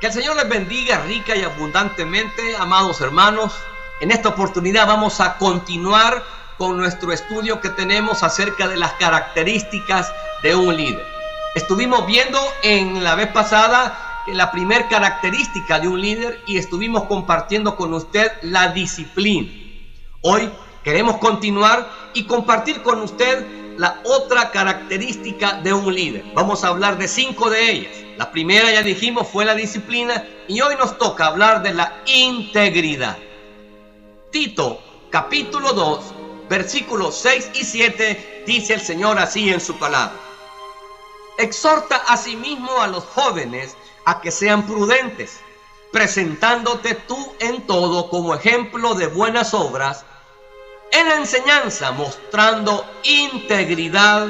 Que el Señor les bendiga rica y abundantemente, amados hermanos. En esta oportunidad vamos a continuar con nuestro estudio que tenemos acerca de las características de un líder. Estuvimos viendo en la vez pasada la primera característica de un líder y estuvimos compartiendo con usted la disciplina. Hoy queremos continuar y compartir con usted la otra característica de un líder. Vamos a hablar de 5 de ellas. La primera, ya dijimos, fue la disciplina y hoy nos toca hablar de la integridad. Tito, capítulo 2, versículos 6 y 7, dice el Señor así en su palabra. Exhorta asimismo a los jóvenes a que sean prudentes, presentándote tú en todo como ejemplo de buenas obras, en la enseñanza mostrando integridad,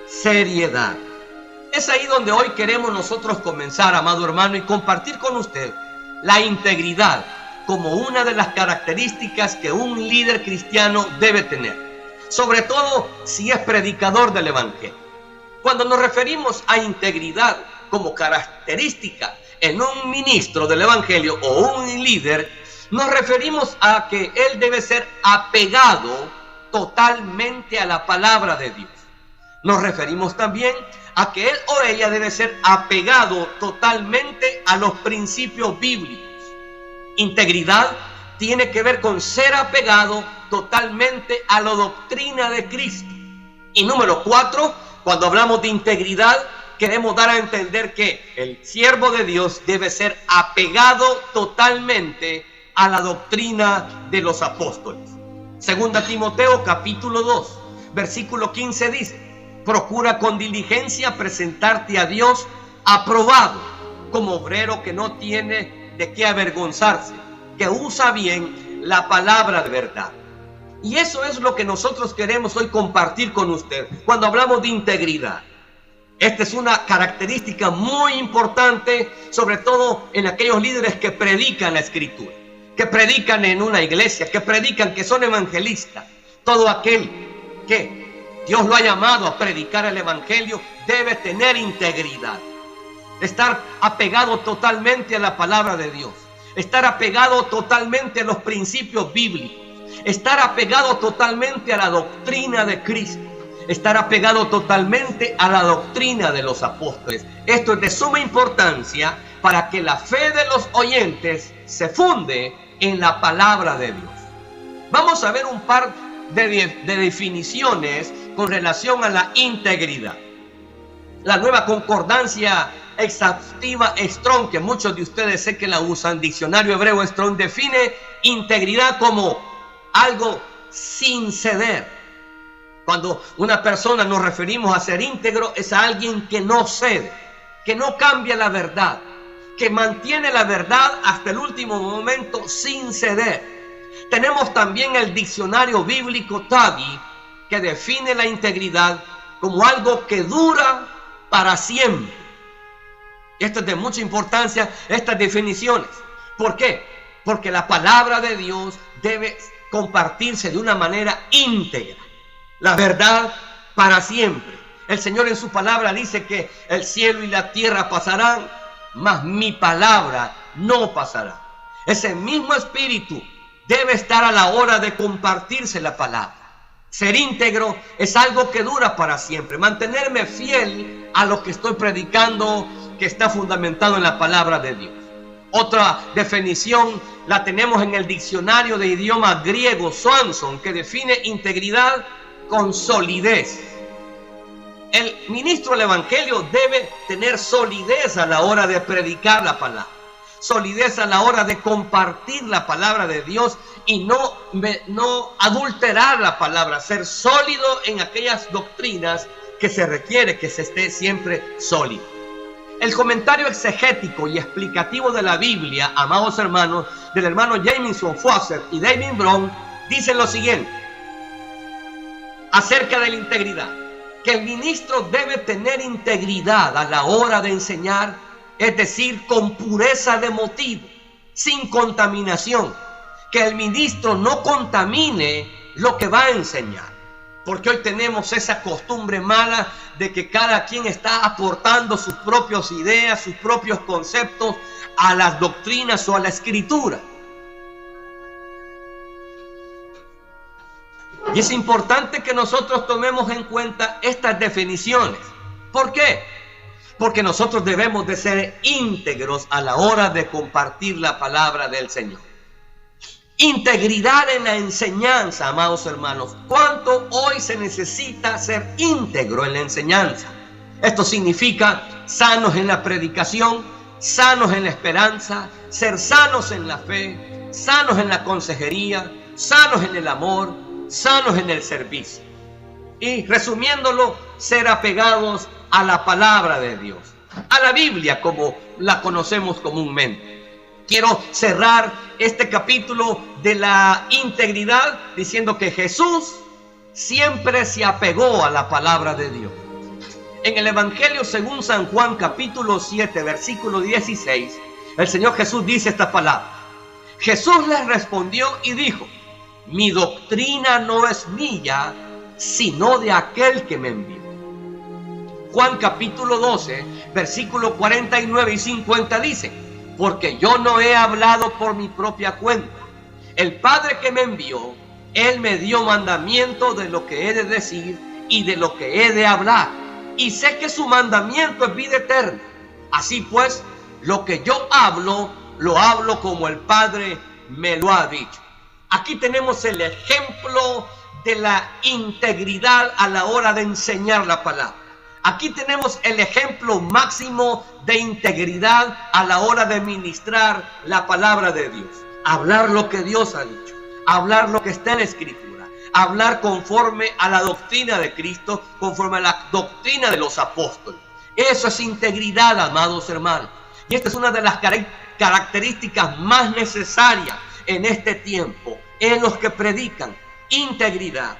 seriedad. Es ahí donde hoy queremos nosotros comenzar, amado hermano, y compartir con usted la integridad como una de las características que un líder cristiano debe tener, sobre todo si es predicador del evangelio. Cuando nos referimos a integridad como característica en un ministro del evangelio o un líder, nos referimos a que él debe ser apegado totalmente a la palabra de Dios. Nos referimos también a que él o ella debe ser apegado totalmente a los principios bíblicos. Integridad tiene que ver con ser apegado totalmente a la doctrina de Cristo. Y número 4, cuando hablamos de integridad, queremos dar a entender que el siervo de Dios debe ser apegado totalmente a la doctrina de los apóstoles. Segunda Timoteo capítulo 2, versículo 15 dice: procura con diligencia presentarte a Dios aprobado, como obrero que no tiene de qué avergonzarse, que usa bien la palabra de verdad. Y eso es lo que nosotros queremos hoy compartir con usted cuando hablamos de integridad. Esta es una característica muy importante, sobre todo en aquellos líderes que predican la Escritura, que predican en una iglesia, que predican, que son evangelistas. Todo aquel que Dios lo ha llamado a predicar el evangelio debe tener integridad, estar apegado totalmente a la palabra de Dios, estar apegado totalmente a los principios bíblicos, estar apegado totalmente a la doctrina de Cristo, estar apegado totalmente a la doctrina de los apóstoles. Esto es de suma importancia para que la fe de los oyentes se funde en la palabra de Dios. Vamos a ver un par de definiciones con relación a la integridad. La nueva concordancia exhaustiva Strong, que muchos de ustedes sé que la usan, diccionario hebreo Strong, define integridad como algo sin ceder. Cuando una persona nos referimos a ser íntegro, es a alguien que no cede, que no cambia la verdad, que mantiene la verdad hasta el último momento sin ceder. Tenemos también el diccionario bíblico Tavi, que define la integridad como algo que dura para siempre. Esto es de mucha importancia, estas definiciones. ¿Por qué? Porque la palabra de Dios debe compartirse de una manera íntegra. La verdad para siempre. El Señor en su palabra dice que el cielo y la tierra pasarán, mas mi palabra no pasará. Ese mismo espíritu debe estar a la hora de compartirse la palabra. Ser íntegro es algo que dura para siempre. Mantenerme fiel a lo que estoy predicando, que está fundamentado en la palabra de Dios. Otra definición la tenemos en el diccionario de idioma griego Swanson, que define integridad con solidez. El ministro del evangelio debe tener solidez a la hora de predicar la palabra, solidez a la hora de compartir la palabra de Dios y no adulterar la palabra, ser sólido en aquellas doctrinas que se requiere que se esté siempre sólido. El comentario exegético y explicativo de la Biblia, amados hermanos, del hermano Jamieson Fausset y David Brown, dicen lo siguiente acerca de la integridad: que el ministro debe tener integridad a la hora de enseñar, es decir, con pureza de motivo, sin contaminación, que el ministro no contamine lo que va a enseñar. Porque hoy tenemos esa costumbre mala de que cada quien está aportando sus propias ideas, sus propios conceptos a las doctrinas o a la escritura. Y es importante que nosotros tomemos en cuenta estas definiciones. ¿Por qué? Porque nosotros debemos de ser íntegros a la hora de compartir la palabra del Señor. Integridad en la enseñanza, amados hermanos. ¿Cuánto hoy se necesita ser íntegro en la enseñanza? Esto significa sanos en la predicación, sanos en la esperanza, ser sanos en la fe, sanos en la consejería, sanos en el amor, sanos en el servicio. Y resumiéndolo, ser apegados a la palabra de Dios, a la Biblia como la conocemos comúnmente. Quiero cerrar este capítulo de la integridad diciendo que Jesús siempre se apegó a la palabra de Dios. En el Evangelio según San Juan capítulo 7 versículo 16, el Señor Jesús dice esta palabra. Jesús les respondió y dijo: mi doctrina no es mía, sino de aquel que me envió. Juan capítulo 12 versículo 49 y 50 dice: porque yo no he hablado por mi propia cuenta. El Padre que me envió, Él me dio mandamiento de lo que he de decir y de lo que he de hablar. Y sé que su mandamiento es vida eterna. Así pues, lo que yo hablo, lo hablo como el Padre me lo ha dicho. Aquí tenemos el ejemplo de la integridad a la hora de enseñar la palabra. Aquí tenemos el ejemplo máximo de integridad a la hora de ministrar la palabra de Dios. Hablar lo que Dios ha dicho, hablar lo que está en la Escritura, hablar conforme a la doctrina de Cristo, conforme a la doctrina de los apóstoles. Eso es integridad, amados hermanos. Y esta es una de las características más necesarias en este tiempo, en los que predican integridad,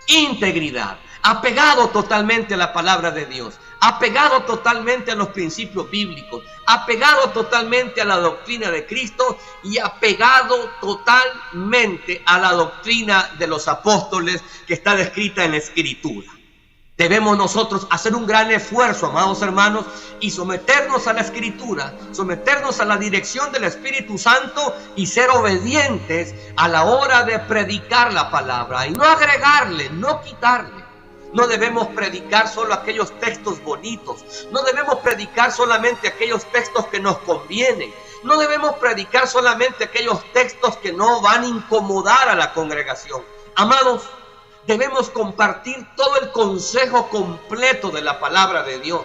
integridad. Apegado totalmente a la palabra de Dios, apegado totalmente a los principios bíblicos, apegado totalmente a la doctrina de Cristo y apegado totalmente a la doctrina de los apóstoles que está descrita en la Escritura. Debemos nosotros hacer un gran esfuerzo, amados hermanos, y someternos a la Escritura, someternos a la dirección del Espíritu Santo y ser obedientes a la hora de predicar la palabra y no agregarle, no quitarle. No debemos predicar solo aquellos textos bonitos. No debemos predicar solamente aquellos textos que nos convienen. No debemos predicar solamente aquellos textos que no van a incomodar a la congregación. Amados, debemos compartir todo el consejo completo de la palabra de Dios.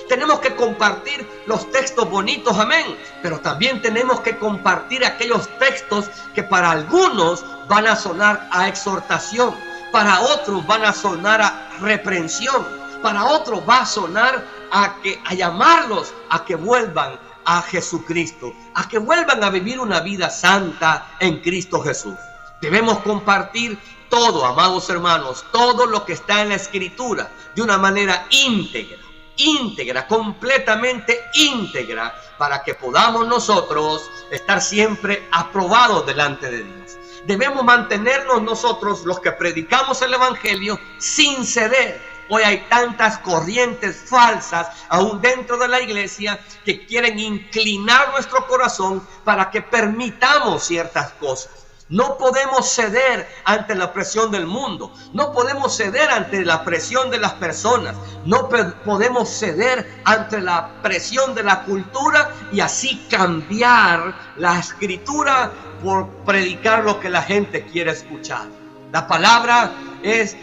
Tenemos que compartir los textos bonitos, amén. Pero también tenemos que compartir aquellos textos que para algunos van a sonar a exhortación. Para otros van a sonar a reprensión. Para otros va a sonar a llamarlos a que vuelvan a Jesucristo, a que vuelvan a vivir una vida santa en Cristo Jesús. Debemos compartir todo, amados hermanos, todo lo que está en la Escritura de una manera íntegra, completamente íntegra, para que podamos nosotros estar siempre aprobados delante de Dios. Debemos mantenernos nosotros, los que predicamos el Evangelio, sin ceder. Hoy hay tantas corrientes falsas, aún dentro de la iglesia, que quieren inclinar nuestro corazón para que permitamos ciertas cosas. No podemos ceder ante la presión del mundo. No podemos ceder ante la presión de las personas. No podemos ceder ante la presión de la cultura y así cambiar la Escritura por predicar lo que la gente quiere escuchar. La palabra es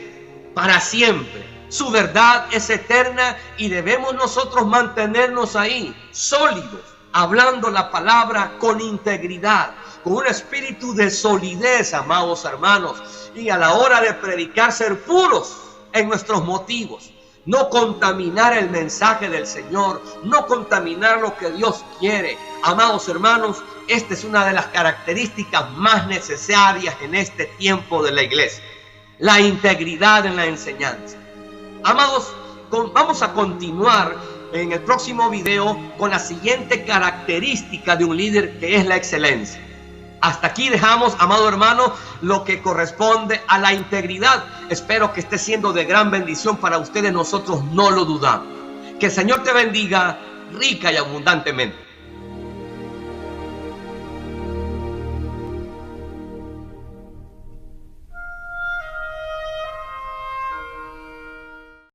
para siempre. Su verdad es eterna y debemos nosotros mantenernos ahí, sólidos, hablando la palabra con integridad, con un espíritu de solidez, amados hermanos, y a la hora de predicar ser puros en nuestros motivos, no contaminar el mensaje del Señor, no contaminar lo que Dios quiere. Amados hermanos, esta es una de las características más necesarias en este tiempo de la iglesia, la integridad en la enseñanza. Amados, vamos a continuar en el próximo video con la siguiente característica de un líder, que es la excelencia. Hasta aquí dejamos, amado hermano, lo que corresponde a la integridad. Espero que esté siendo de gran bendición para ustedes. Nosotros no lo dudamos. Que el Señor te bendiga rica y abundantemente.